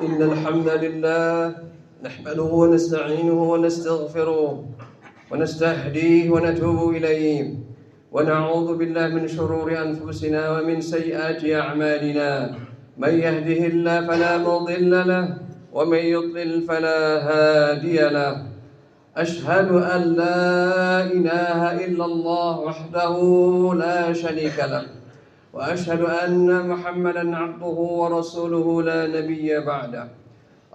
إن الحمد لله نحمده ونستعينه ونستغفره ونستهديه ونتوب إليه ونعوذ بالله من شرور أنفسنا ومن سيئات أعمالنا. من يهده الله فلا مضل له ومن يضلل فلا هادي له. أشهد أن لا إله إلا الله وحده لا شريك له وأشهد أن محمدا عبده ورسوله لا نبي بعده.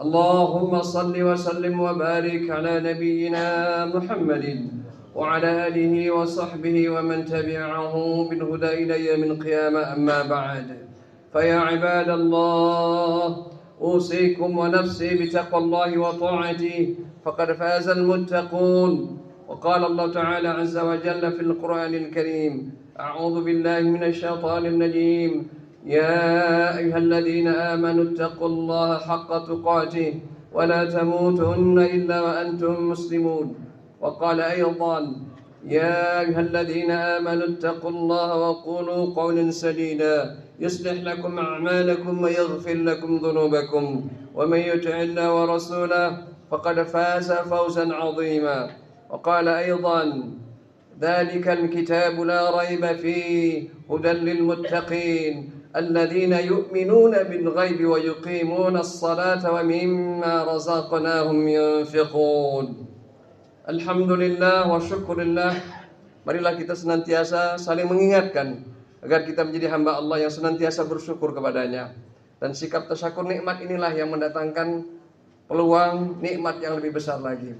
اللهم صل وسلم وبارك على نبينا محمد وعلى آله وصحبه ومن تبعه بالهدى إلى يوم القيامة. أما بعد، فيا عباد الله، أوصيكم ونفسي بتقوى الله وطاعته، فقد فاز المتقون. وقال الله تعالى عز وجل في القرآن الكريم: أعوذ بالله من الشيطان الرجيم. يا أيها الذين آمنوا اتقوا الله حق تقاته ولا تموتن إلا وأنتم مسلمون. وقال أيضا: يا أيها الذين آمنوا اتقوا الله وقولوا قولا سديدا يصلح لكم أعمالكم ويغفر لكم ذنوبكم ومن يطع الله ورسوله فقد فاز فوزا عظيما. وقال أيضا: ذلك الكتاب لا ريب فيه هدى للمتقين الذين يؤمنون بالغيب ويقيمون الصلاة ومما رزقناهم ينفقون. Alhamdulillah wa syukurillah. Marilah kita senantiasa saling mengingatkan agar kita menjadi hamba Allah yang senantiasa bersyukur kepadanya. Dan sikap tasyakur nikmat inilah yang mendatangkan peluang nikmat yang lebih besar lagi.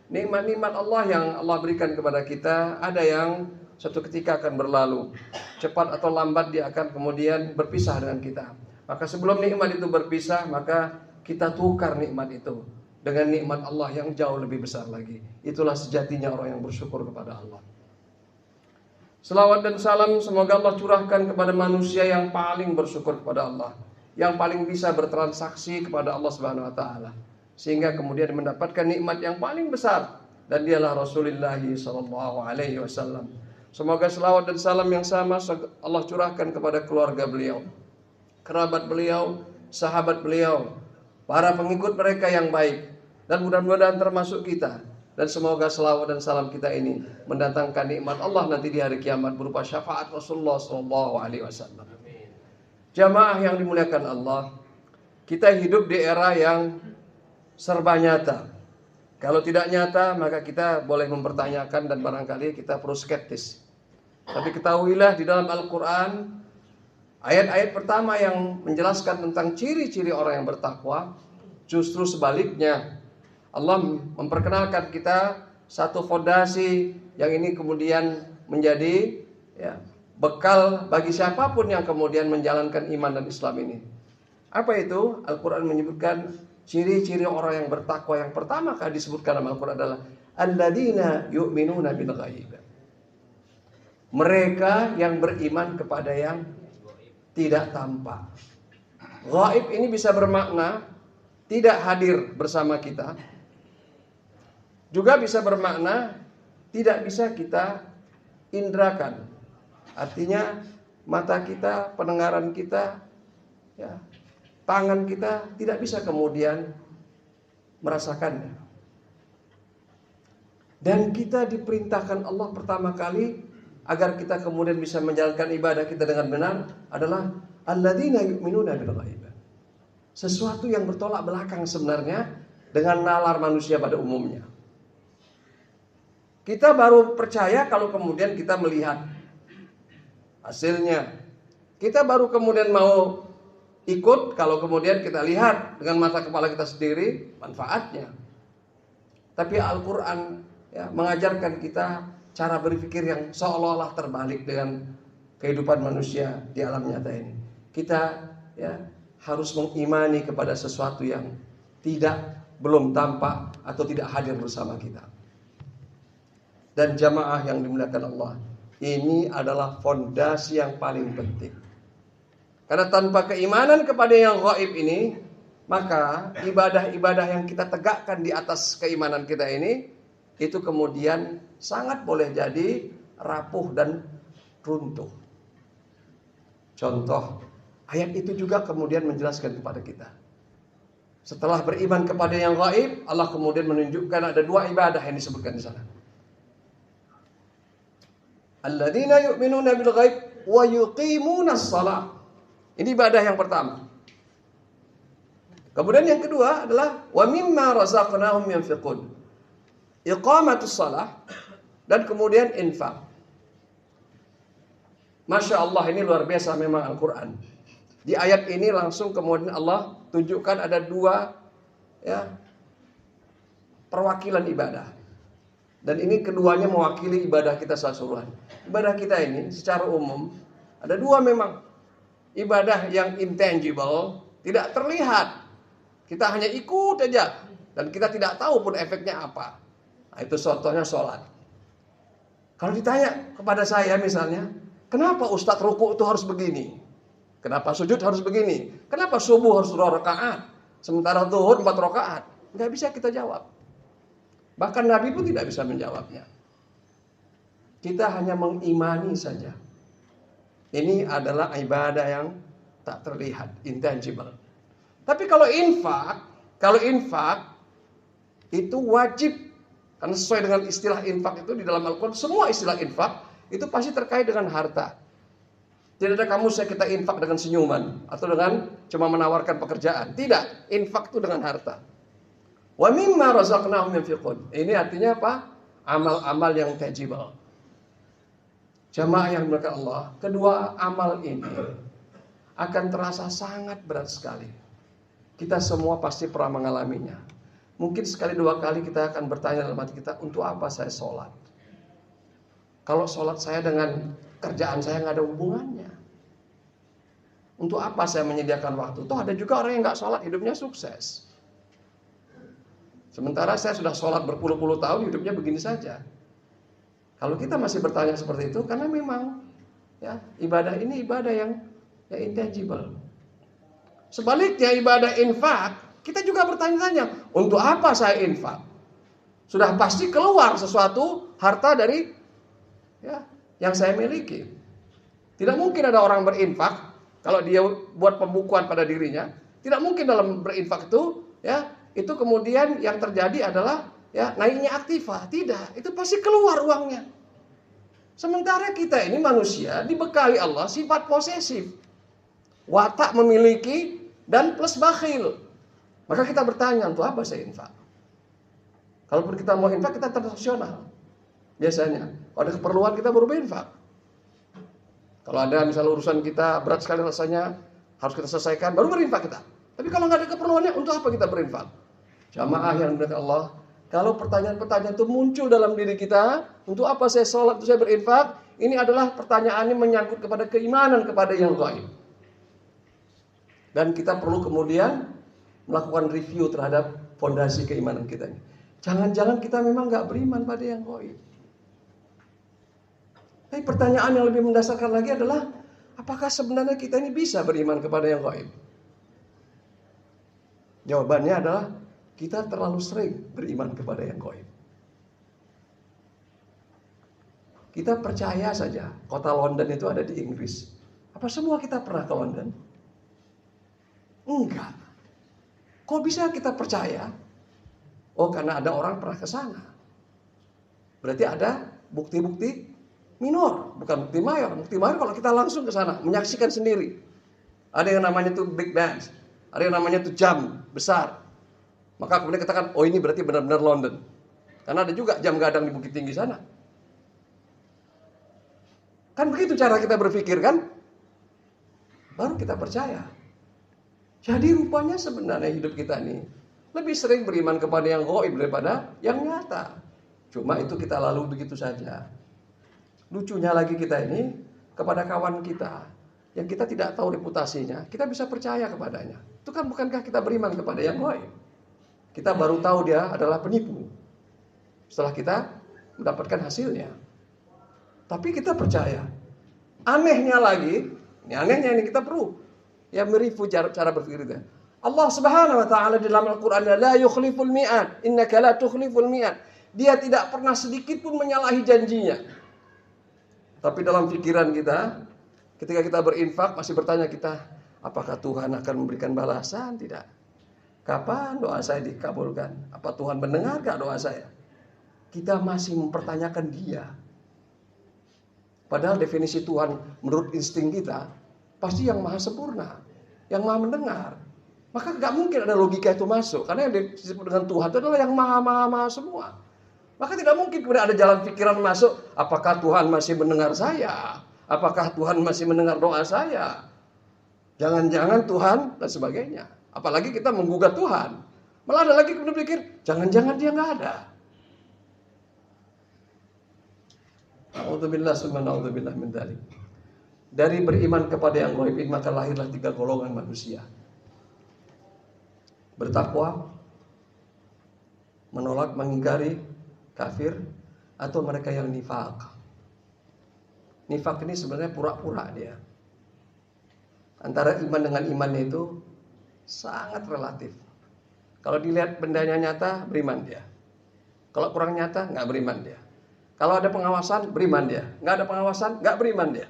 Nikmat-nikmat Allah yang Allah berikan kepada kita, ada yang suatu ketika akan berlalu. Cepat atau lambat dia akan kemudian berpisah dengan kita. Maka sebelum nikmat itu berpisah, maka kita tukar nikmat itu dengan nikmat Allah yang jauh lebih besar lagi. Itulah sejatinya orang yang bersyukur kepada Allah. Selawat dan salam semoga Allah curahkan kepada manusia yang paling bersyukur kepada Allah, yang paling bisa bertransaksi kepada Allah Subhanahu wa taala, sehingga kemudian mendapatkan nikmat yang paling besar, dan dialah Rasulullah sallallahu alaihi wasallam. Semoga selawat dan salam yang sama Allah curahkan kepada keluarga beliau, kerabat beliau, sahabat beliau, para pengikut mereka yang baik, dan mudah-mudahan termasuk kita. Dan semoga selawat dan salam kita ini mendatangkan nikmat Allah nanti di hari kiamat berupa syafaat Rasulullah sallallahu alaihi wasallam. Jamaah yang dimuliakan Allah, kita hidup di era yang serba nyata. Kalau tidak nyata, maka kita boleh mempertanyakan dan barangkali kita perlu skeptis. Tapi ketahuilah di dalam Al-Quran, ayat-ayat pertama yang menjelaskan tentang ciri-ciri orang yang bertakwa, justru sebaliknya. Allah memperkenalkan kita satu fondasi yang ini kemudian menjadi bekal bagi siapapun yang kemudian menjalankan iman dan Islam ini. Apa itu? Al-Quran menyebutkan ciri-ciri orang yang bertakwa yang pertama kali disebutkan dalam Al-Quran adalah alladzina yu'minuna bil ghaib. Mereka yang beriman kepada yang tidak tampak. Ghaib ini bisa bermakna tidak hadir bersama kita, juga bisa bermakna tidak bisa kita indrakan. Artinya mata kita, pendengaran kita, tangan kita tidak bisa kemudian merasakannya. Dan kita diperintahkan Allah pertama kali agar kita kemudian bisa menjalankan ibadah kita dengan benar adalah alladzina yu'minuna bil ghaib. Sesuatu yang bertolak belakang sebenarnya dengan nalar manusia pada umumnya. Kita baru percaya kalau kemudian kita melihat hasilnya. Kita baru kemudian mau ikut kalau kemudian kita lihat dengan mata kepala kita sendiri manfaatnya. Tapi Al-Quran mengajarkan kita cara berpikir yang seolah-olah terbalik dengan kehidupan manusia di alam nyata ini. Kita harus mengimani kepada sesuatu yang belum tampak atau tidak hadir bersama kita. Dan jamaah yang dimuliakan Allah, ini adalah fondasi yang paling penting. Karena tanpa keimanan kepada yang gaib ini, maka ibadah-ibadah yang kita tegakkan di atas keimanan kita ini, itu kemudian sangat boleh jadi rapuh dan runtuh. Contoh, ayat itu juga kemudian menjelaskan kepada kita Setelah beriman kepada yang gaib, Allah kemudian menunjukkan ada dua ibadah yang disebutkan di sana. Alladzina yu'minuna bil ghaib wa yuqimunas shalah. Ini ibadah yang pertama. Kemudian yang kedua adalah wa mimma razaqnahum yunfiqun. Iqamatus shalah dan kemudian infak. Masya Allah, ini luar biasa memang Al-Quran. Di ayat ini langsung kemudian Allah tunjukkan ada dua perwakilan ibadah. Dan ini keduanya mewakili ibadah kita secara keseluruhan. Ibadah kita ini secara umum ada dua memang. Ibadah yang intangible, tidak terlihat. Kita hanya ikut aja dan kita tidak tahu pun efeknya apa. Nah, itu contohnya sholat. Kalau ditanya kepada saya misalnya, kenapa Ustadz ruku itu harus begini? Kenapa sujud harus begini? Kenapa subuh harus 2 rakaat? Sementara zuhur 4 rakaat? Nggak bisa kita jawab. Bahkan Nabi pun tidak bisa menjawabnya. Kita hanya mengimani saja. Ini adalah ibadah yang tak terlihat, intangible. Tapi kalau infak itu wajib. Karena sesuai dengan istilah infak itu di dalam Al-Quran, semua istilah infak itu pasti terkait dengan harta. Tidak ada kita infak dengan senyuman atau dengan cuma menawarkan pekerjaan. Tidak, infak itu dengan harta. Wa mimma razaqnahum yunfiqun. Ini artinya apa? Amal-amal yang tangible. Jamaah yang dimuliakan Allah, kedua amal ini akan terasa sangat berat sekali. Kita semua pasti pernah mengalaminya. Mungkin sekali dua kali kita akan bertanya dalam hati kita, untuk apa saya sholat? Kalau sholat saya dengan kerjaan saya nggak ada hubungannya. Untuk apa saya menyediakan waktu? Toh ada juga orang yang nggak sholat, hidupnya sukses. Sementara saya sudah sholat berpuluh-puluh tahun, hidupnya begini saja. Kalau kita masih bertanya seperti itu, karena memang ibadah ini ibadah yang intangible. Sebaliknya ibadah infak, kita juga bertanya-tanya, untuk apa saya infak? Sudah pasti keluar sesuatu harta dari yang saya miliki. Tidak mungkin ada orang berinfak kalau dia buat pembukuan pada dirinya. Tidak mungkin dalam berinfak itu itu kemudian yang terjadi adalah naiknya aktiva. Tidak, itu pasti keluar uangnya. Sementara kita ini manusia dibekali Allah sifat posesif, watak memiliki dan plus bakhil. Maka kita bertanya, untuk apa saya infak? Kalaupun kita mau infak, kita transaksional. Biasanya kalau ada keperluan kita baru berinfak. Kalau ada misalnya urusan kita berat sekali rasanya, harus kita selesaikan, baru berinfak kita. Tapi kalau nggak ada keperluannya, untuk apa kita berinfak? Jamaah yang dimuliakan Allah, kalau pertanyaan-pertanyaan itu muncul dalam diri kita, untuk apa saya sholat, untuk saya berinfak? Ini adalah pertanyaan yang menyangkut kepada keimanan kepada yang gaib. Dan kita perlu kemudian melakukan review terhadap fondasi keimanan kita ini. Jangan-jangan kita memang nggak beriman pada yang gaib. Tapi pertanyaan yang lebih mendasarkan lagi adalah, apakah sebenarnya kita ini bisa beriman kepada yang gaib? Jawabannya adalah, kita terlalu sering beriman kepada yang gaib. Kita percaya saja kota London itu ada di Inggris. Apa semua kita pernah ke London? Enggak. Kok bisa kita percaya? Oh, karena ada orang pernah ke sana. Berarti ada bukti-bukti minor, bukan bukti mayor. Bukti mayor kalau kita langsung ke sana, menyaksikan sendiri. Ada yang namanya tuh Big Ben, ada yang namanya tuh jam besar. Maka kemudian katakan, oh ini berarti benar-benar London. Karena ada juga jam gadang di Bukit Tinggi sana. Kan begitu cara kita berpikir kan? Baru kita percaya. Jadi rupanya sebenarnya hidup kita ini lebih sering beriman kepada yang gaib daripada yang nyata. Cuma itu kita lalu begitu saja. Lucunya lagi kita ini kepada kawan kita yang kita tidak tahu reputasinya, kita bisa percaya kepadanya. Itu kan bukankah kita beriman kepada yang gaib? Kita baru tahu dia adalah penipu setelah kita mendapatkan hasilnya. Tapi kita percaya. Anehnya lagi, ini kita perlu mereview cara berpikir kita. Allah Subhanahu wa taala di dalam Al-Qur'an, la yukhliful mi'ad, innaka la tukhliful mi'ad. Dia tidak pernah sedikit pun menyalahi janjinya. Tapi dalam pikiran kita, ketika kita berinfak masih bertanya kita, apakah Tuhan akan memberikan balasan? Tidak. Kapan doa saya dikabulkan? Apa Tuhan mendengar gak doa saya? Kita masih mempertanyakan Dia. Padahal definisi Tuhan menurut insting kita pasti yang maha sempurna, yang maha mendengar. Maka gak mungkin ada logika itu masuk. Karena yang disebut dengan Tuhan itu adalah yang maha semua. Maka tidak mungkin kemudian ada jalan pikiran masuk, apakah Tuhan masih mendengar saya? Apakah Tuhan masih mendengar doa saya? Jangan-jangan Tuhan dan sebagainya. Apalagi kita menggugat Tuhan. Malah ada lagi kemudian pikir, jangan-jangan Dia nggak ada. A'udzubillah summa na'udzubillah min dzalik. Dari beriman kepada yang gaib maka lahirlah 3 golongan manusia. Bertakwa, menolak, mengingkari, kafir, atau mereka yang nifak. Nifak ini sebenarnya pura-pura dia. Antara iman dengan imannya itu sangat relatif. Kalau dilihat bendanya nyata, beriman dia. Kalau kurang nyata, nggak beriman dia. Kalau ada pengawasan, beriman dia. Nggak ada pengawasan, nggak beriman dia.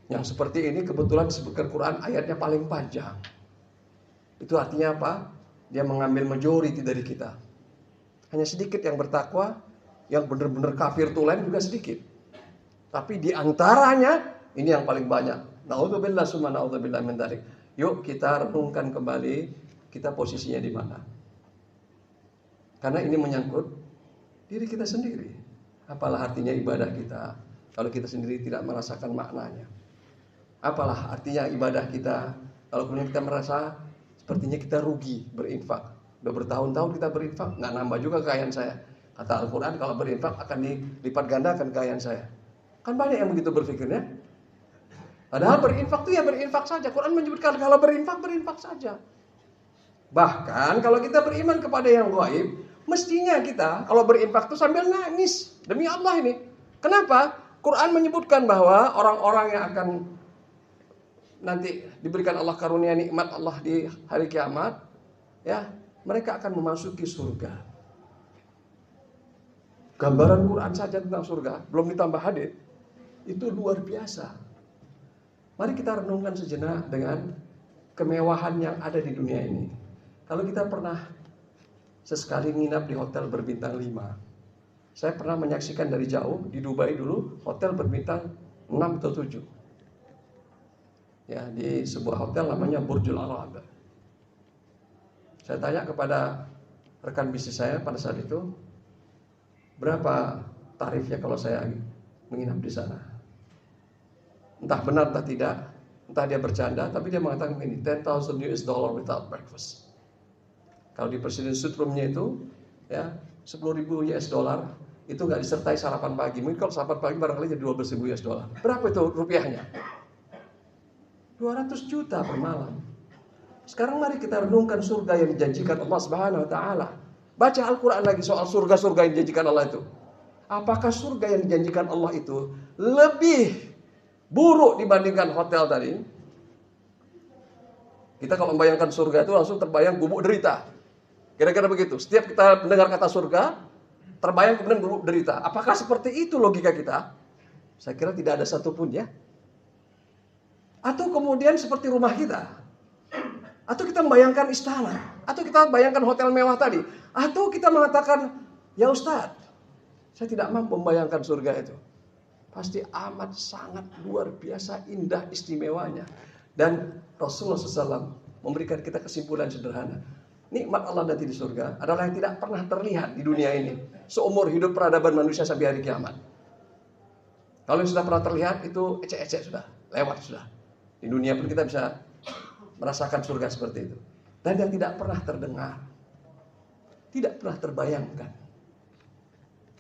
Yang seperti ini kebetulan disebutkan Quran ayatnya paling panjang. Itu artinya apa? Dia mengambil majority dari kita. Hanya sedikit yang bertakwa, yang benar-benar kafir tulen juga sedikit. Tapi di antaranya ini yang paling banyak. Na'udzubillah summa na'udzubillah min dzalik. Yuk kita renungkan kembali kita posisinya di mana. Karena ini menyangkut diri kita sendiri. Apalah artinya ibadah kita kalau kita sendiri tidak merasakan maknanya? Apalah artinya ibadah kita kalau kemudian kita merasa sepertinya kita rugi berinfak? Udah bertahun-tahun kita berinfak, nggak nambah juga kekayaan saya. Kata Al-Quran kalau berinfak akan dilipat gandakan kekayaan saya. Kan banyak yang begitu berpikirnya. Padahal berinfak itu ya berinfak saja. Quran menyebutkan kalau berinfak saja. Bahkan kalau kita beriman kepada yang gaib, mestinya kita kalau berinfak itu sambil nangis. Demi Allah ini. Kenapa? Quran menyebutkan bahwa orang-orang yang akan nanti diberikan Allah karunia nikmat Allah di hari kiamat, ya, mereka akan memasuki surga. Gambaran Quran saja tentang surga, belum ditambah hadis, itu luar biasa. Mari kita renungkan sejenak dengan kemewahan yang ada di dunia ini. Kalau kita pernah sesekali nginap di hotel berbintang 5. Saya pernah menyaksikan dari jauh di Dubai dulu hotel berbintang 6 atau 7. Ya, di sebuah hotel namanya Burjul Arab. Saya tanya kepada rekan bisnis saya pada saat itu, berapa tarifnya kalau saya menginap di sana? Entah benar entah tidak, entah dia bercanda, tapi dia mengatakan ini $10,000 without breakfast. Kalau di Presiden Suite room-nya itu, ya $10,000 itu nggak disertai sarapan pagi. Mungkin kalau sarapan pagi barangkali jadi $12,000. Berapa itu rupiahnya? 200 juta per malam. Sekarang mari kita renungkan surga yang dijanjikan Allah Subhanahu wa taala. Baca Al-Qur'an lagi soal surga-surga yang dijanjikan Allah itu. Apakah surga yang dijanjikan Allah itu lebih buruk dibandingkan hotel tadi? Kita kalau membayangkan surga itu langsung terbayang gubuk derita. Kira-kira begitu. Setiap kita mendengar kata surga, terbayang kemudian gubuk derita. Apakah seperti itu logika kita? Saya kira tidak ada satupun ya. Atau kemudian seperti rumah kita. Atau kita membayangkan istana. Atau kita bayangkan hotel mewah tadi. Atau kita mengatakan, ya Ustadz, saya tidak mampu membayangkan surga itu. Pasti amat sangat luar biasa indah istimewanya. Dan Rasulullah SAW memberikan kita kesimpulan sederhana. Nikmat Allah nanti di surga adalah yang tidak pernah terlihat di dunia ini. Seumur hidup peradaban manusia sampai hari kiamat. Kalau yang sudah pernah terlihat itu ecek-ecek sudah. Lewat sudah. Di dunia pun kita bisa merasakan surga seperti itu. Dan yang tidak pernah terdengar, tidak pernah terbayangkan,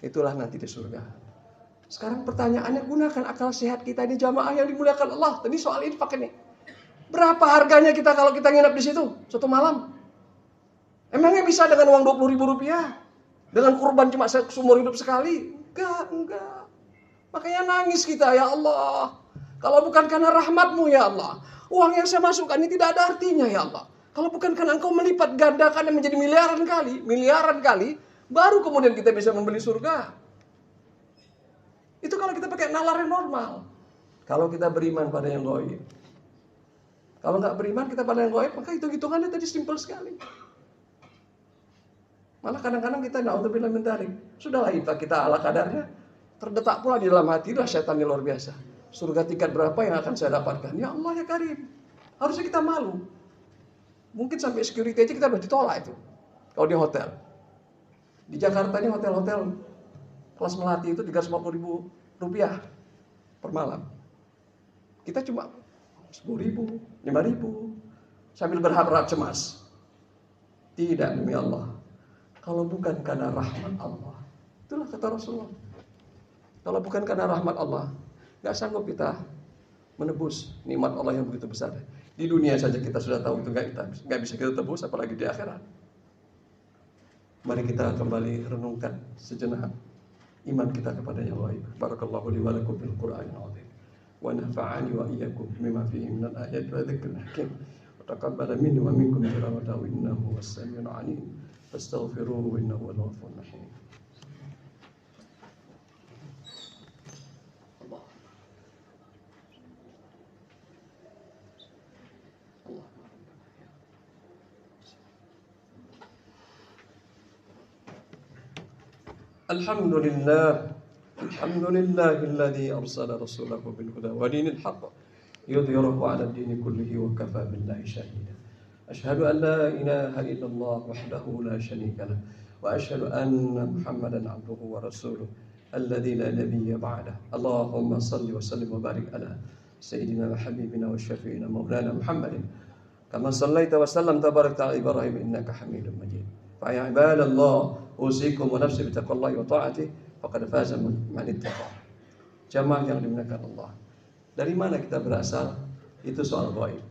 itulah nanti di surga. Sekarang pertanyaannya, gunakan akal sehat kita ini jamaah yang dimuliakan Allah. Tadi soal infak ini. Berapa harganya kita kalau kita nginap di situ satu malam? Emangnya bisa dengan uang Rp20.000? Dengan kurban cuma seumur hidup sekali? Enggak. Makanya nangis kita, ya Allah. Kalau bukan karena rahmat-Mu ya Allah, uang yang saya masukkan ini tidak ada artinya ya Allah. Kalau bukan karena Engkau melipat gandakan yang menjadi miliaran kali, baru kemudian kita bisa membeli surga. Itu kalau kita pakai nalar yang normal. Kalau kita beriman pada yang gaib, Kalau nggak beriman kita pada yang gaib, maka hitung-hitungannya tadi simpel sekali. Malah kadang-kadang kita na'udzubillah min dzalik. Sudahlah kita ala kadarnya. Terdetak pula di dalam hati lah setan yang luar biasa. Surga tingkat berapa yang akan saya dapatkan? Ya Allah ya Karim. Harusnya kita malu. Mungkin sampai security aja kita udah ditolak itu. Kalau di hotel. Di Jakarta ini hotel-hotel kelas melati itu 350.000 rupiah per malam. Kita cuma 10.000, 5.000. Sambil berharap cemas. Tidak demi Allah. Kalau bukan karena rahmat Allah. Itulah kata Rasulullah. Kalau bukan karena rahmat Allah, gak sanggup kita menebus nikmat Allah yang begitu besar. Di dunia saja kita sudah tahu itu gak bisa kita tebus, apalagi di akhirat. Mari kita kembali renungkan sejenak iman kita kepada yang lain. Barakallahu li wa lakum bil Qur'anil azim. Wa nafa'ani wa iyyakum bima fihi minal ayati wa dzikril hakim. Wa taqabbala minni wa minkum tilawatahu innahu was-sami'ul 'alim. Fastaghfiruhu innahu huwal ghafurur rahim. الحمد لله الذي أرسل رسوله بالهدى ودين الحق يظهره على الدين كله وكفى بالله شهيدا أشهد أن لا إله إلا الله وحده لا شريك له وأشهد أن محمدا عبده ورسوله الذي لا نبي بعده اللهم صل وسلم وبارك على سيدنا وحبيبنا وشفيعنا مولانا محمد كما صليت وسلمت وباركت على إبراهيم إنك حميد مجيد فيا عباد الله أوصيكم ونفسي بتقوى الله وطاعته faqad faza man ittaqa. Jamaah yang dimuliakan Allah. Dari mana kita berasal? Itu soal gaib.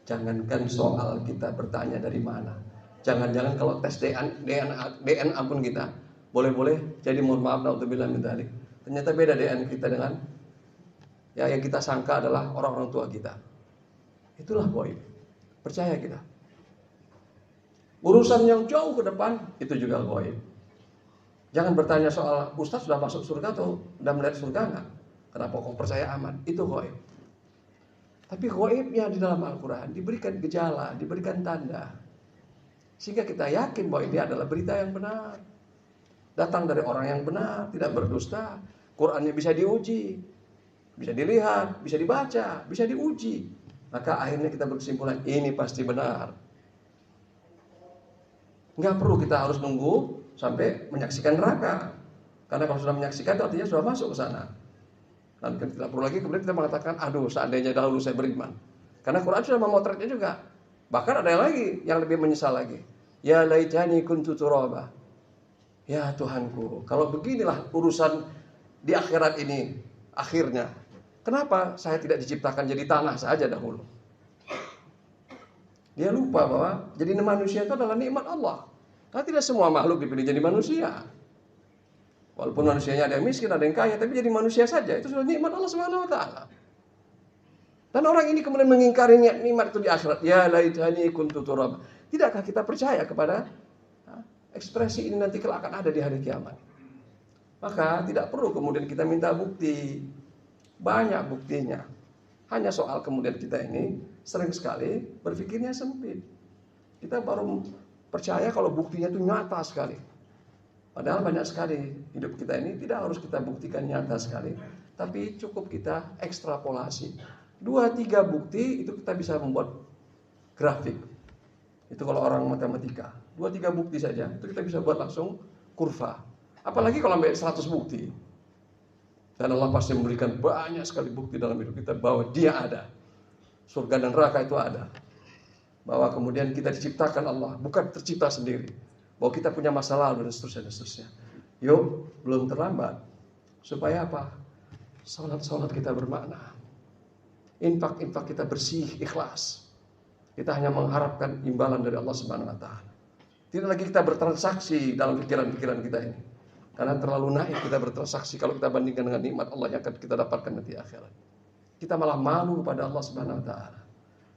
Jangankan soal kita bertanya dari mana. Jangan-jangan kalau tes DNA pun kita boleh-boleh jadi mohon maaf naudzubillah min dzalik. Ternyata beda DNA kita dengan yang kita sangka adalah orang-orang tua kita. Itulah gaib. Percaya kita. Urusan yang jauh ke depan itu juga gaib. Jangan bertanya soal Ustaz sudah masuk surga atau sudah melihat surga enggak? Kenapa kok percaya aman? Itu gaib. Tapi gaibnya di dalam Al-Quran diberikan gejala, diberikan tanda. Sehingga kita yakin bahwa ini adalah berita yang benar. Datang dari orang yang benar, tidak berdusta. Qurannya bisa diuji, bisa dilihat, bisa dibaca, bisa diuji. Maka akhirnya kita berkesimpulan ini pasti benar. Nggak perlu kita harus nunggu sampai menyaksikan neraka. Karena kalau sudah menyaksikan itu artinya sudah masuk ke sana. Dan tidak perlu lagi kemudian kita mengatakan, aduh seandainya dahulu saya beriman. Karena Quran sudah memotretnya juga. Bahkan ada yang lagi yang lebih menyesal lagi. Ya laitani kuntu turaba. Ya Tuhanku, kalau beginilah urusan di akhirat ini akhirnya. Kenapa saya tidak diciptakan jadi tanah saja dahulu? Dia lupa bahwa jadi manusia itu adalah nikmat Allah. Karena tidak semua makhluk dipilih jadi manusia. Walaupun manusianya ada yang miskin, ada yang kaya, tapi jadi manusia saja itu sudah nikmat Allah Subhanahu wa taala. Dan orang ini kemudian mengingkari nikmat itu di akhirat. Ya laitani kuntu turab. Tidakkah kita percaya kepada ekspresi ini nanti kelak akan ada di hari kiamat? Maka tidak perlu kemudian kita minta bukti. Banyak buktinya. Hanya soal kemudian kita ini sering sekali berpikirnya sempit. Kita baru percaya kalau buktinya itu nyata sekali. Padahal banyak sekali hidup kita ini tidak harus kita buktikan nyata sekali, tapi cukup kita ekstrapolasi. 2-3 bukti itu kita bisa membuat grafik. Itu kalau orang matematika. 2-3 bukti saja itu kita bisa buat langsung kurva. Apalagi kalau sampai 100 bukti. Dan Allah pasti memberikan banyak sekali bukti dalam hidup kita bahwa Dia ada. Surga dan neraka itu ada. Bahwa kemudian kita diciptakan Allah, bukan tercipta sendiri. Bahwa kita punya masa lalu dan seterusnya dan seterusnya. Yuk, belum terlambat. Supaya apa? Salat kita bermakna. Infak kita bersih, ikhlas. Kita hanya mengharapkan imbalan dari Allah Subhanahu wa taala. Tidak lagi kita bertransaksi dalam pikiran-pikiran kita ini. Karena terlalu naif kita bertransaksi kalau kita bandingkan dengan nikmat Allah yang akan kita dapatkan nanti akhirat. Kita malah malu kepada Allah Subhanahu wa taala.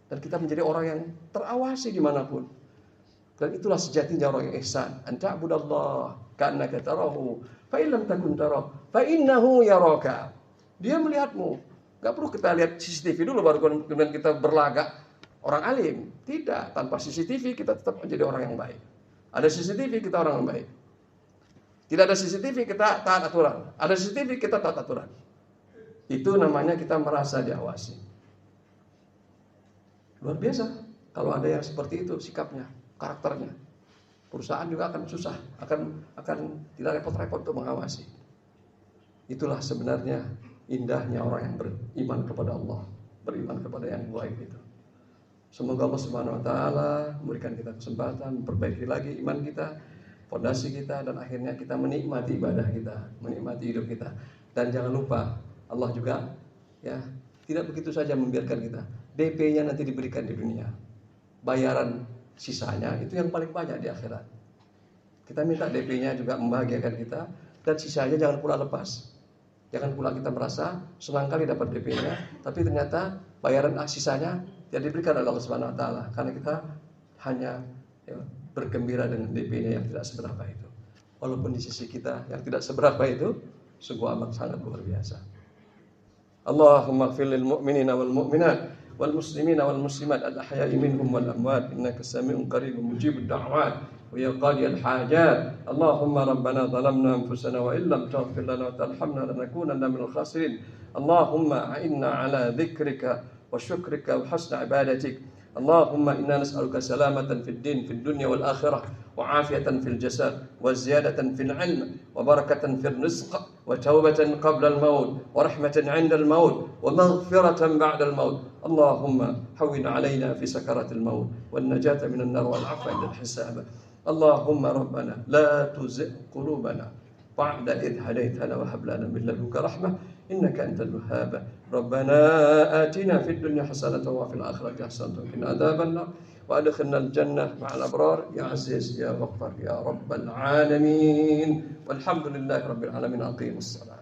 Dan kita menjadi orang yang terawasi dimanapun. Dan itulah sejatinya orang yang ihsan. An ta'budallah ka'annaka tarahu, fa in lam takun tarahu, fa innahu yaraka. Dia melihatmu. Nggak perlu kita lihat CCTV dulu baru kemudian kita berlagak orang alim. Tidak, tanpa CCTV kita tetap menjadi orang yang baik. Ada CCTV kita orang yang baik. Tidak ada CCTV kita taat aturan. Ada CCTV kita taat aturan. Itu namanya kita merasa diawasi. Luar biasa kalau ada yang seperti itu sikapnya, karakternya. Perusahaan juga akan susah, akan tidak repot-repot untuk mengawasi. Itulah sebenarnya indahnya orang yang beriman kepada Allah, beriman kepada yang gaib itu. Semoga Allah Subhanahu wa taala memberikan kita kesempatan memperbaiki lagi iman kita, fondasi kita, dan akhirnya kita menikmati ibadah kita, menikmati hidup kita. Dan jangan lupa Allah juga ya tidak begitu saja membiarkan kita. DP-nya nanti diberikan di dunia. Bayaran sisanya itu yang paling banyak di akhirat. Kita minta DP-nya juga membahagiakan kita, dan sisanya jangan pula lepas. Jangan pula kita merasa senang kali dapat DP-nya, tapi ternyata bayaran sisanya tidak diberikan oleh Allah Subhanahu wa taala karena kita hanya bergembira dengan DP-nya yang tidak seberapa itu. Walaupun di sisi kita yang tidak seberapa itu sungguh amat sangat luar biasa. Allahumma ighfir lil mu'minina wal mu'minat wal muslimina wal muslimat al ahya'i minhum wal amwat innaka sami'un qaribun mujibud da'wat wa ya qadiyal hajat. Allahumma rabbana zalamna anfusana wa illam taghfir lana wa tarhamna lanakunanna minal khasirin. Allahumma a'inna ala dzikrika wa syukrika wa husni ibadatik. Allahumma inna nas'aluka salamatan fid din fid dunya wal akhirah wa afiyatan fil jasad wa ziyadatan fil ilm wa barakatan fil rizq wa tawbatan qabla al maut wa rahmatan 'inda al maut wa maghfiratan ba'da al maut. Allahumma hawwin 'alaina fi sakaratil maut wan najata minan nar wal 'afwa 'inda al hisab. Allahumma rabbana la tuzigh qulubana ba'da idh hadaytana wa hab lana min ladunka rahmah innaka antal wahhab. Rabbana atina fid dunya hasanatan wa fil akhirati hasanatan wa qina adzaban nar wa adkhilna al jannah ma'al abrar ya aziz ya ghaffar ya rabbal alamin. Walhamdulillahi rabbil alamin. Aqimus salat.